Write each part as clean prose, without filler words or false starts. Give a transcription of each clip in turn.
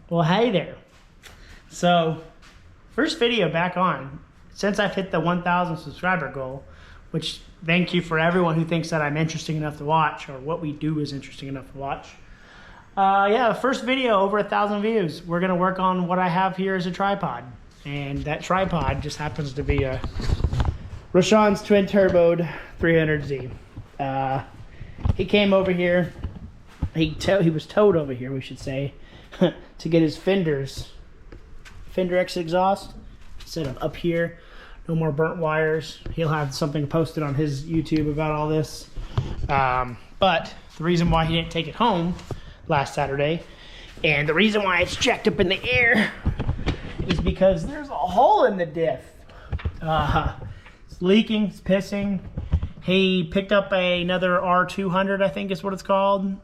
Well, hey there. So, first video back on since I've hit the 1,000 subscriber goal, which thank you for everyone who thinks that I'm interesting enough to watch, or what we do is interesting enough to watch. Yeah, first video over 1,000 views. We're gonna work on what I have here as a tripod, and that tripod just happens to be a Rashawn's twin turboed 300Z. He came over here. He was towed over here, we should say, to get his fender exit exhaust instead of up here. No more burnt wires. He'll have something posted on his YouTube about all this. But the reason why he didn't take it home last Saturday, and the reason why it's jacked up in the air, is because there's a hole in the diff. It's leaking, it's pissing. He picked up another R200, I think is what it's called.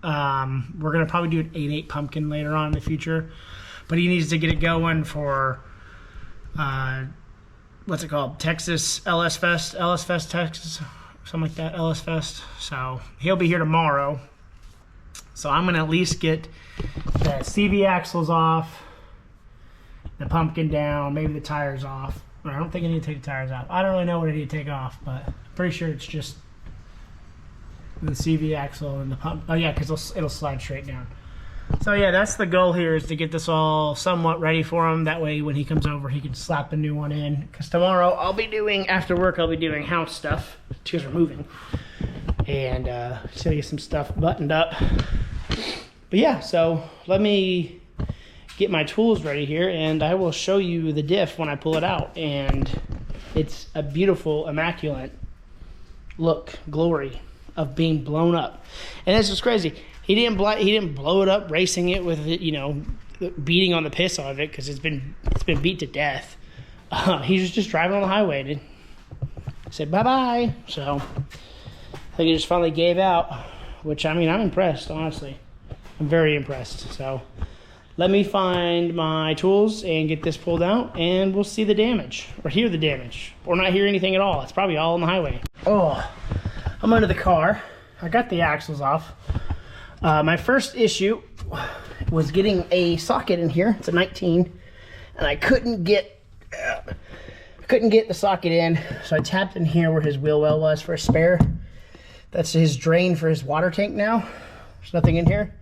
We're gonna probably do an 8.8 pumpkin later on in the future, but he needs to get it going for what's it called, Texas LS Fest Texas, something like that, LS Fest. So he'll be here tomorrow, so I'm gonna at least get the CV axles off, the pumpkin down, maybe the tires off. I don't think I need to take the tires off. I don't really know what I need to take off, but I'm pretty sure it's just the CV axle and the pump. Oh yeah, because it'll slide straight down. So yeah, that's the goal here, is to get this all somewhat ready for him. That way when he comes over, he can slap the new one in. Because tomorrow after work, I'll be doing house stuff. Because we're moving. And so get some stuff buttoned up. But yeah, so let me get my tools ready here, and I will show you the diff when I pull it out. And it's a beautiful, immaculate look, glory of being blown up. And this is crazy. He didn't blow it up racing it with it, you know, beating on the piss out of it, because it's been beat to death. He was just driving on the highway and said bye-bye. So I think he just finally gave out, which, I mean, I'm impressed, honestly. I'm very impressed. So let me find my tools and get this pulled out, and we'll see the damage, or hear the damage, or not hear anything at all. It's probably all on the highway. Oh, I'm under the car. I got the axles off. My first issue was getting a socket in here. It's a 19, and I couldn't get the socket in, so I tapped in here where his wheel well was for a spare. That's his drain for his water tank now. There's nothing in here.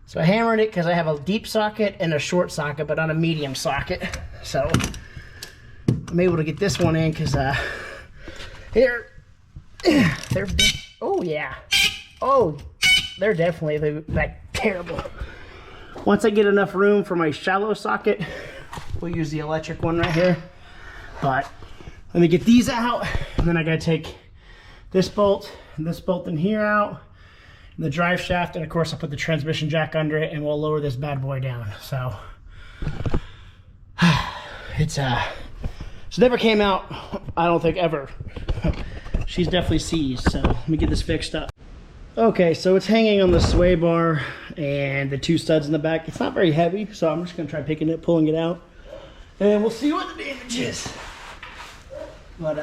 So I hammered it because I have a deep socket and a short socket, but not a medium socket. So I'm able to get this one in because oh yeah. Oh, they're definitely like terrible. Once I get enough room for my shallow socket, we'll use the electric one right here. But let me get these out, and then I gotta take this bolt and this bolt in here out, and the drive shaft, and of course I'll put the transmission jack under it, and we'll lower this bad boy down. So it's never came out, I don't think, ever. She's definitely seized, so let me get this fixed up. Okay, so it's hanging on the sway bar and the two studs in the back. It's not very heavy, so I'm just gonna try pulling it out, and we'll see what the damage is. But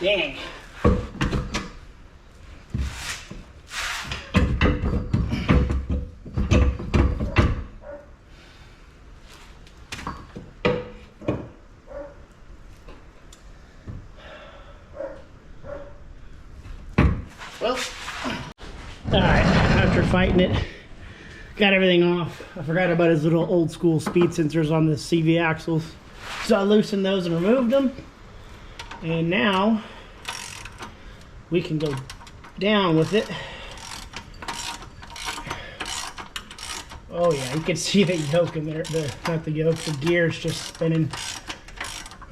dang. Well, all right, after fighting it, got everything off. I forgot about his little old school speed sensors on the CV axles. So I loosened those and removed them. And now we can go down with it. Oh yeah, you can see the yoke in there, not the yoke, the gears just spinning.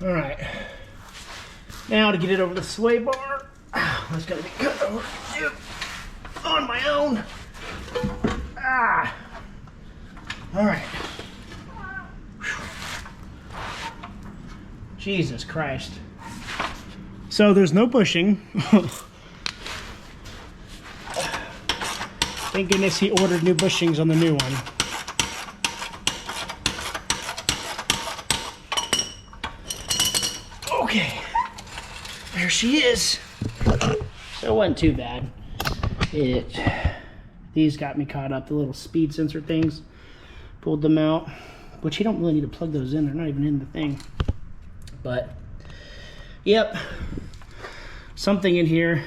All right, now to get it over the sway bar, that's gonna be cut over on my own. All right. Jesus Christ. So there's no bushing. Thank goodness he ordered new bushings on the new one. Okay, there she is. So it wasn't too bad. These got me caught up, the little speed sensor things. Pulled them out, which you don't really need to plug those in. They're not even in the thing. But, yep. Something in here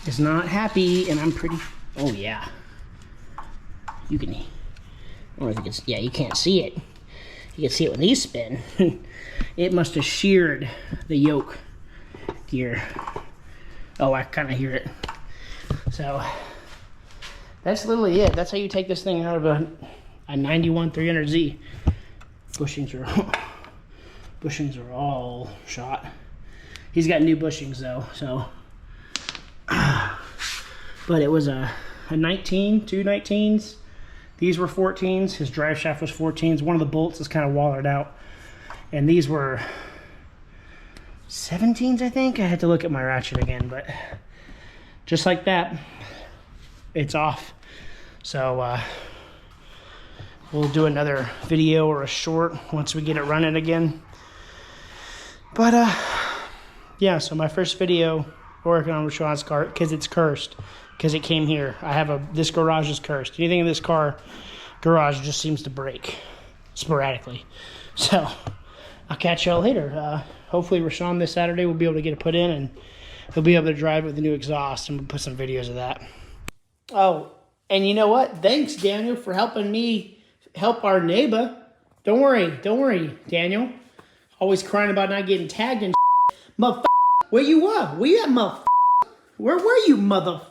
is not happy, and I'm pretty... Oh, yeah. You can... I don't know if you can... Yeah, you can't see it. You can see it when these spin. It must have sheared the yoke gear. Oh, I kind of hear it. So, that's literally it. That's how you take this thing out of a 91 300Z. Bushings are all shot. He's got new bushings though, so. But it was a 19, two 19s. These were 14s. His drive shaft was 14s. One of the bolts is kind of wallered out. And these were 17s, I think. I had to look at my ratchet again, but just like that, it's off. So we'll do another video or a short once we get it running again. But yeah, so my first video working on Rashawn's car, because it's cursed, because it came here. This garage is cursed. Anything in this garage just seems to break sporadically. So I'll catch y'all later. Hopefully Rashawn this Saturday will be able to get it put in, and he'll be able to drive it with the new exhaust, and we'll put some videos of that. Oh, and you know what? Thanks, Daniel, for helping me help our neighbor. Don't worry, Daniel. Always crying about not getting tagged and motherfucker. Where you at? Where you at, motherfucker? Where were you, motherfucker?